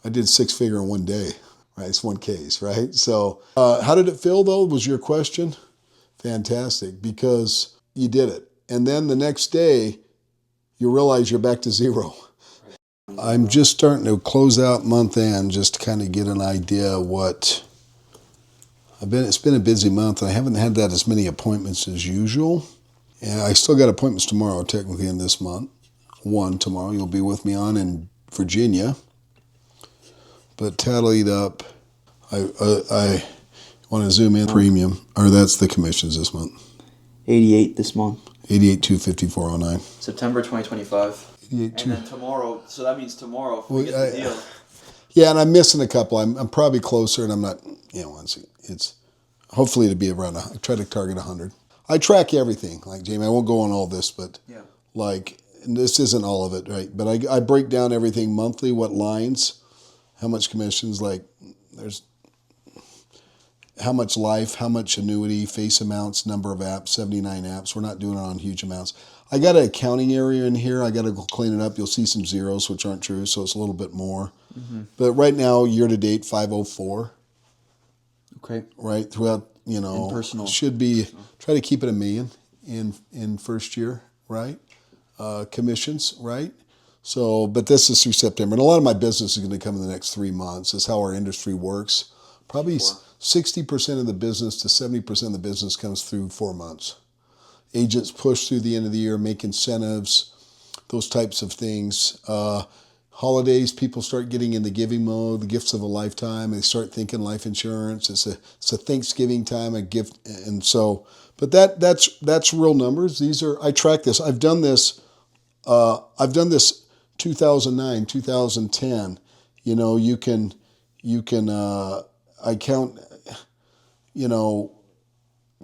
I did 6-figure in one day, right? It's one case, right? So how did it feel though, was your question? Fantastic, because you did it. And then the next day, you realize you're back to zero. I'm just starting to close out month end just to kind of get an idea of what it's been a busy month. I haven't had that as many appointments as usual. And I still got appointments tomorrow, technically in this month. One tomorrow you'll be with me on in Virginia. But tallied up, I want to zoom in premium, or that's the commissions this month. 88 this month. 88,254.09. September 2025. 88, and then tomorrow, so that means tomorrow if we get the deal. Yeah, and I'm missing a couple. I'm probably closer, and I'm not, it's hopefully to be around, I try to target 100. I track everything, like Jamie, I won't go on all this, but and this isn't all of it, right? But I break down everything monthly, what lines, how much commissions, there's how much life, how much annuity, face amounts, number of apps, 79 apps. We're not doing it on huge amounts. I got an accounting area in here. I got to go clean it up. You'll see some zeros, which aren't true, so it's a little bit more. Mm-hmm. But right now, year to date, 504. Okay. Right, throughout, personal. Should be, try to keep it $1 million in first year, right? Commissions, right? So, but this is through September. And a lot of my business is going to come in the next 3 months. That's how our industry works. Probably 60% of the business to 70% of the business comes through 4 months. Agents push through the end of the year, make incentives, those types of things. Holidays, people start getting in the giving mode, the gifts of a lifetime. They start thinking life insurance. It's a Thanksgiving time, a gift, and so. But that's real numbers. I track this. I've done this 2009, 2010. You can I count,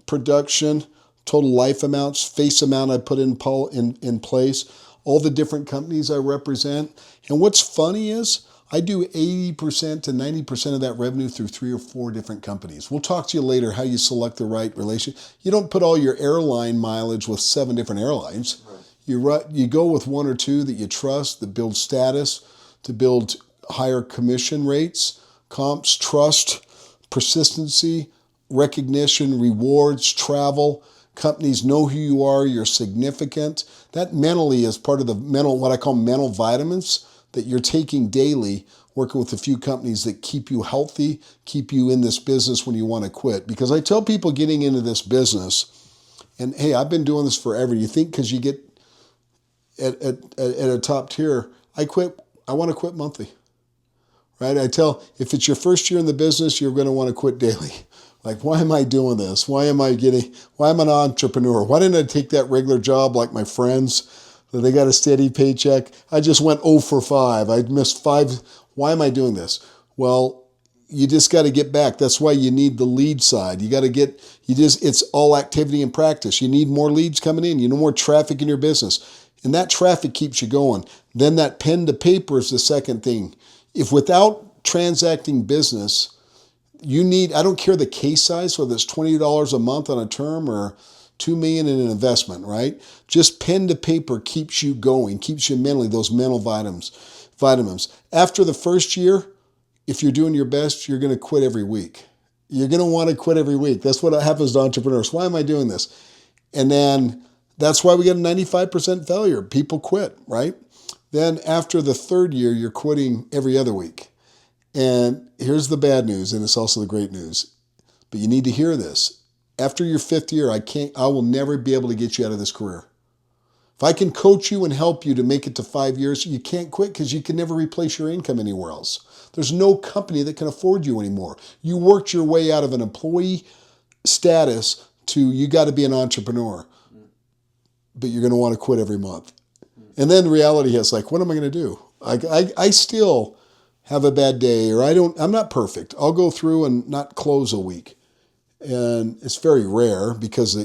production, total life amounts, face amount I put in place, all the different companies I represent. And what's funny is I do 80% to 90% of that revenue through 3 or 4 different companies. We'll talk to you later how you select the right relation. You don't put all your airline mileage with 7 different airlines. Right. You go with 1 or 2 that you trust, that build status, to build higher commission rates, comps, trust, persistency, recognition, rewards, travel. Companies know who you are, you're significant. That mentally is part of the what I call mental vitamins that you're taking daily, working with a few companies that keep you healthy, keep you in this business when you want to quit. Because I tell people getting into this business, and hey, I've been doing this forever. You think because you get at a top tier, I want to quit monthly. Right? I tell, if it's your first year in the business, you're going to want to quit daily. Like, why am I doing this? Why am I an entrepreneur? Why didn't I take that regular job like my friends? They got a steady paycheck. I just went 0 for 5. I missed 5. Why am I doing this? Well, you just got to get back. That's why you need the lead side. It's all activity and practice. You need more leads coming in. You need more traffic in your business. And that traffic keeps you going. Then that pen to paper is the second thing. If without transacting business, I don't care the case size, whether it's $20 a month on a term or $2 million in an investment, right? Just pen to paper keeps you going, keeps you mentally, those mental vitamins. After the first year, if you're doing your best, you're going to quit every week. You're going to want to quit every week. That's what happens to entrepreneurs. Why am I doing this? And then that's why we get a 95% failure. People quit, right? Then after the third year, you're quitting every other week. And here's the bad news, and it's also the great news. But you need to hear this. After your 5th year, I will never be able to get you out of this career. If I can coach you and help you to make it to 5 years, you can't quit because you can never replace your income anywhere else. There's no company that can afford you anymore. You worked your way out of an employee status to you got to be an entrepreneur. But you're going to want to quit every month. And then reality is like, what am I going to do? I still have a bad day, or I'm not perfect. I'll go through and not close a week. And it's very rare because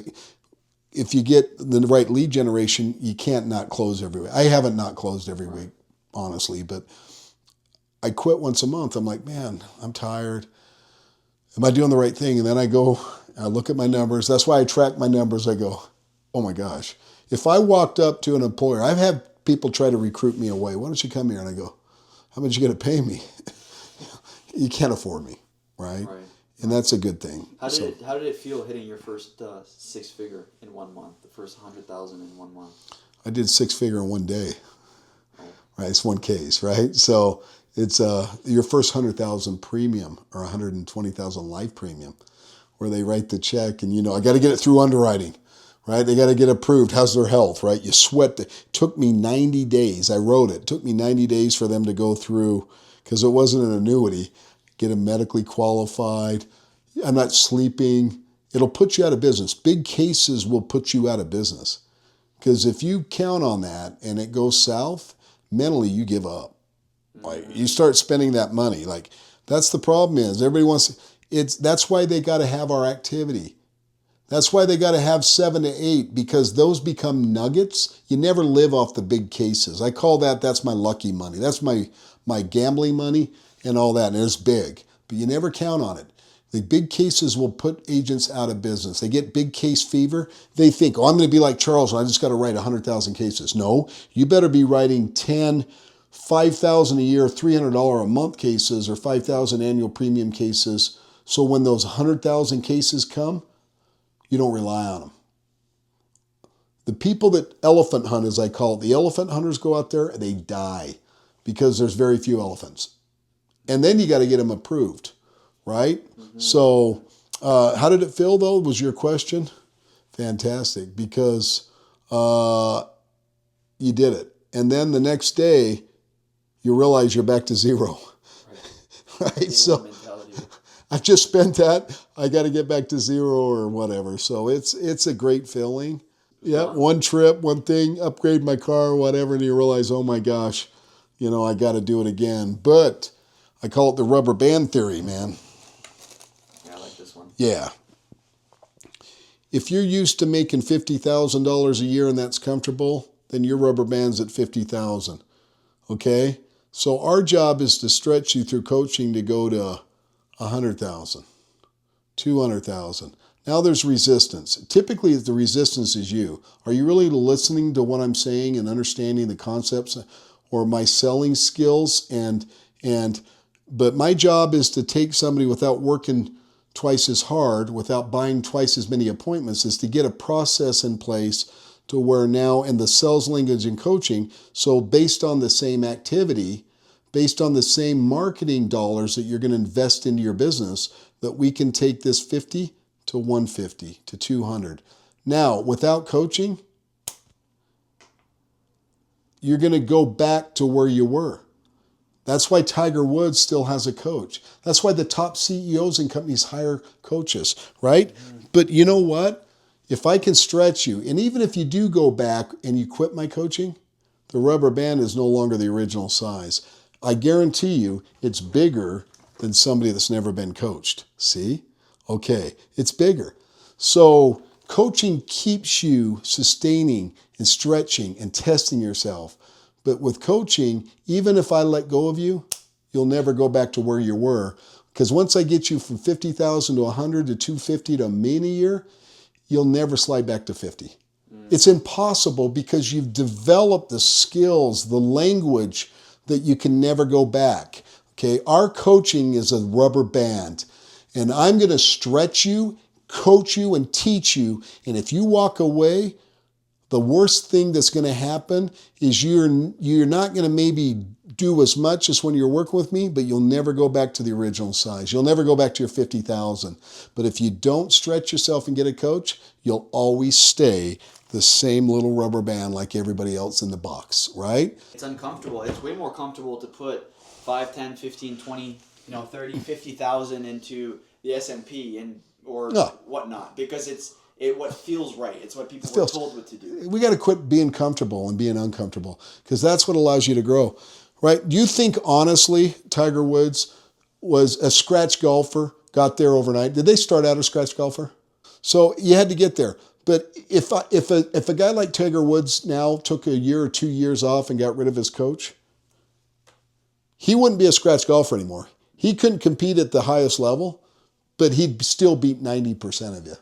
if you get the right lead generation, you can't not close every week. I haven't not closed every week, honestly, but I quit once a month. I'm like, man, I'm tired. Am I doing the right thing? And then I look at my numbers. That's why I track my numbers. I go, oh my gosh. If I walked up to an employer, I've had people try to recruit me away. Why don't you come here? And I go, how much are you going to pay me? you can't afford me, right? Right. And that's a good thing. How did it feel hitting your first six figure in 1 month? The first 100,000 in 1 month. I did six figure in one day. Oh. Right, it's one case, right? So it's your first 100,000 premium or 120,000 life premium, where they write the check, and I got to get it through underwriting, right? They got to get approved. How's their health, right? You sweat. It took me 90 days. I wrote it. It took me 90 days for them to go through, because it wasn't an annuity. Get them medically qualified. I'm not sleeping. It'll put you out of business. Big cases will put you out of business, because if you count on that and it goes south, mentally you give up. Like, you start spending that money. Like, that's the problem is everybody wants that's why they got to have our activity. That's why they got to have 7 to 8, because those become nuggets. You never live off the big cases. I call that's my lucky money. That's my gambling money and all that. And it's big, but you never count on it. The big cases will put agents out of business. They get big case fever. They think, I'm going to be like Charles, and I just got to write 100,000 cases. No, you better be writing 10, 5,000 a year, $300 a month cases, or 5,000 annual premium cases. So when those 100,000 cases come, you don't rely on them. The people that elephant hunt, as I call it, the elephant hunters go out there and they die because there's very few elephants. And then you got to get them approved, right? Mm-hmm. So how did it feel, though, was your question? Fantastic, because you did it. And then the next day, you realize you're back to zero. Right? So I just spent that. I got to get back to zero or whatever. So it's a great feeling. Yeah, one trip, one thing, upgrade my car, whatever, and you realize, oh my gosh, I got to do it again. But I call it the rubber band theory, man. Yeah, I like this one. Yeah. If you're used to making $50,000 a year and that's comfortable, then your rubber band's at $50,000. Okay? So our job is to stretch you through coaching to go to 100,000, 200,000. Now there's resistance. Typically the resistance is you. Are you really listening to what I'm saying and understanding the concepts or my selling skills? But my job is to take somebody without working twice as hard, without buying twice as many appointments, is to get a process in place to where now in the sales language and coaching, so based on the same activity, based on the same marketing dollars that you're going to invest into your business, that we can take this 50 to 150 to 200. Now, without coaching, you're going to go back to where you were. That's why Tiger Woods still has a coach. That's why the top CEOs in companies hire coaches, right? Mm-hmm. But you know what? If I can stretch you, and even if you do go back and you quit my coaching, the rubber band is no longer the original size. I guarantee you it's bigger than somebody that's never been coached. See? Okay, it's bigger. So coaching keeps you sustaining and stretching and testing yourself. But with coaching, even if I let go of you, you'll never go back to where you were. Because once I get you from 50,000 to 100 to 250 to $1 million a year, you'll never slide back to 50. It's impossible, because you've developed the skills, the language that you can never go back. Okay, our coaching is a rubber band, and I'm going to stretch you, coach you, and teach you. And if you walk away, the worst thing that's going to happen is you're not going to maybe do as much as when you're working with me, but you'll never go back to the original size. You'll never go back to your 50,000. But if you don't stretch yourself and get a coach, you'll always stay the same little rubber band like everybody else in the box, right? It's uncomfortable. It's way more comfortable to put 5, 10, 15, 20, 30, 50,000 into the S&P or whatnot, because it's what feels right. It's what people were told what to do. We got to quit being comfortable and being uncomfortable, because that's what allows you to grow, right? Do you think, honestly, Tiger Woods was a scratch golfer, got there overnight? Did they start out a scratch golfer? So you had to get there. But if a guy like Tiger Woods now took a year or 2 years off and got rid of his coach, he wouldn't be a scratch golfer anymore. He couldn't compete at the highest level, but he'd still beat 90% of you.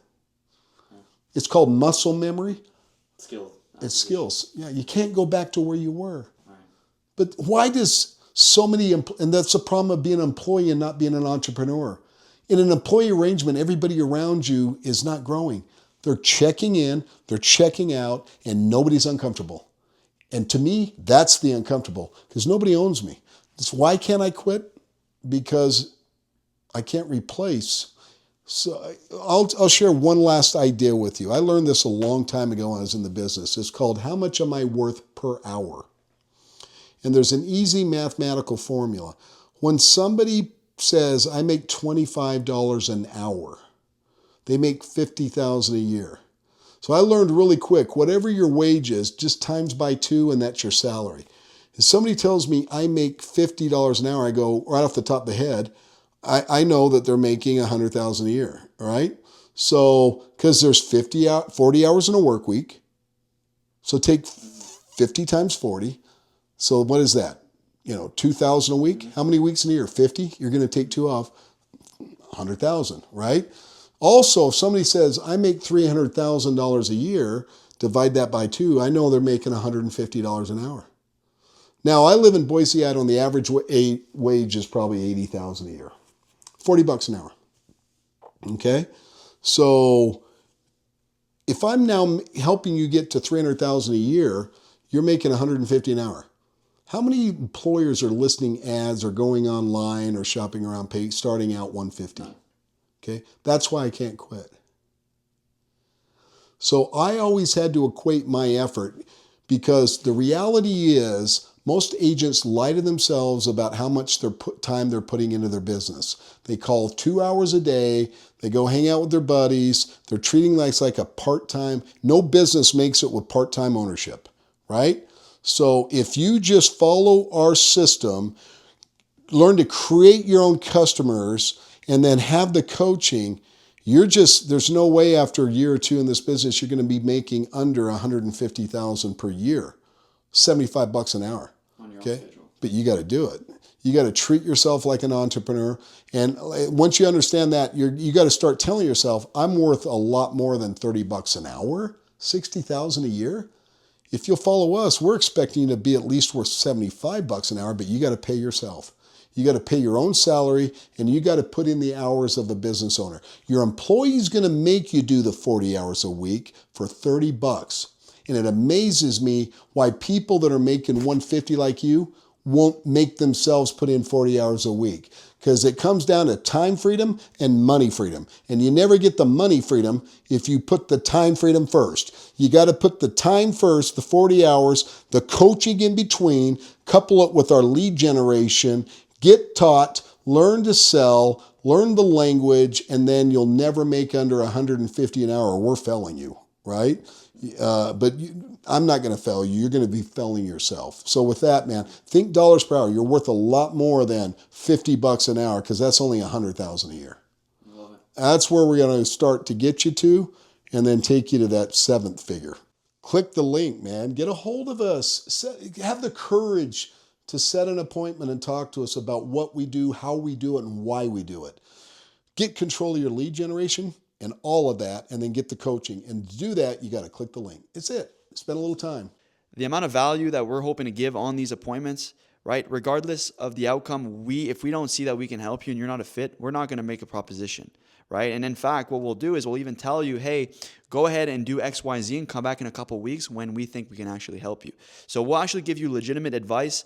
It's called muscle memory. Skills. It's skills. Yeah, you can't go back to where you were. Right. But why does So many, and that's the problem of being an employee and not being an entrepreneur. In an employee arrangement, everybody around you is not growing. They're checking in, they're checking out, and nobody's uncomfortable. And to me, that's the uncomfortable, because nobody owns me. That's why can't I quit? Because I can't replace. So I'll share one last idea with you. I learned this a long time ago when I was in the business. It's called how much am I worth per hour? And there's an easy mathematical formula. When somebody says, I make $25 an hour, they make $50,000 a year. So I learned really quick, whatever your wage is, just times by 2 and that's your salary. If somebody tells me I make $50 an hour, I go right off the top of the head, I know that they're making $100,000 a year, all right? So, because there's 40 hours in a work week, so take 50 times 40. So what is that? 2,000 a week. How many weeks in a year? 50. You're going to take 2 off. 100,000, right? Also, if somebody says I make $300,000 a year, divide that by 2. I know they're making $150 an hour. Now I live in Boise, Idaho, and the average wage is probably $80,000 a year, $40 an hour. Okay, so if I'm now helping you get to $300,000 a year, you're making $150 an hour. How many employers are listening ads or going online or shopping around starting out $150? Okay, that's why I can't quit. So I always had to equate my effort, because the reality is most agents lie to themselves about how much time they're putting into their business. They call 2 hours a day. They go hang out with their buddies. They're treating life like a part-time. No business makes it with part-time ownership, right? So if you just follow our system, learn to create your own customers, and then have the coaching, there's no way after a year or two in this business, you're going to be making under $150,000 per year, $75 an hour. On your Okay. own schedule. But you got to do it. You got to treat yourself like an entrepreneur. And once you understand that, you got to start telling yourself, I'm worth a lot more than $30 an hour, $60,000 a year. If you'll follow us, we're expecting you to be at least worth $75 an hour, but you got to pay yourself. You got to pay your own salary, and you got to put in the hours of the business owner. Your employee's going to make you do the 40 hours a week for $30. And it amazes me why people that are making $150 like you won't make themselves put in 40 hours a week. Because it comes down to time freedom and money freedom. And you never get the money freedom if you put the time freedom first. You got to put the time first, the 40 hours, the coaching in between, couple it with our lead generation, get taught, learn to sell, learn the language, and then you'll never make under $150 an hour. We're failing you, right? I'm not going to fail you. You're going to be failing yourself. So with that, man, think dollars per hour. You're worth a lot more than $50 an hour, because that's only $100,000 a year. Love it. That's where we're going to start to get you to, and then take you to that 7th figure. Click the link, man. Get a hold of us. Have the courage to set an appointment and talk to us about what we do, how we do it, and why we do it. Get control of your lead generation and all of that, and then get the coaching. And to do that, you got to click the link. It's it. Spend a little time. The amount of value that we're hoping to give on these appointments, right? Regardless of the outcome, if we don't see that we can help you and you're not a fit, we're not going to make a proposition, right? And in fact, what we'll do is we'll even tell you, hey, go ahead and do X, Y, Z and come back in a couple of weeks when we think we can actually help you. So we'll actually give you legitimate advice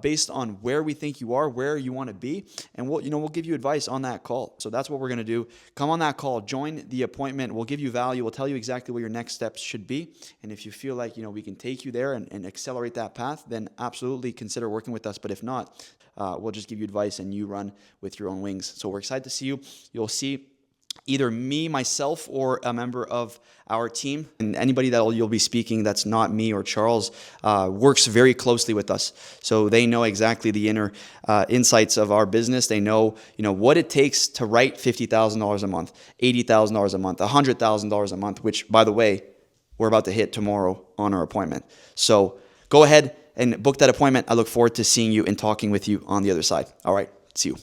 based on where we think you are, where you want to be, and we'll give you advice on that call. So that's what we're going to do. Come on that call, join the appointment. We'll give you value. We'll tell you exactly what your next steps should be. And if you feel like we can take you there and accelerate that path, then absolutely consider working with us. But if not, we'll just give you advice and you run with your own wings. So we're excited to see you. You'll see either me, myself, or a member of our team. And anybody that you'll be speaking that's not me or Charles works very closely with us. So they know exactly the inner insights of our business. They know, what it takes to write $50,000 a month, $80,000 a month, $100,000 a month, which, by the way, we're about to hit tomorrow on our appointment. So go ahead and book that appointment. I look forward to seeing you and talking with you on the other side. All right, see you.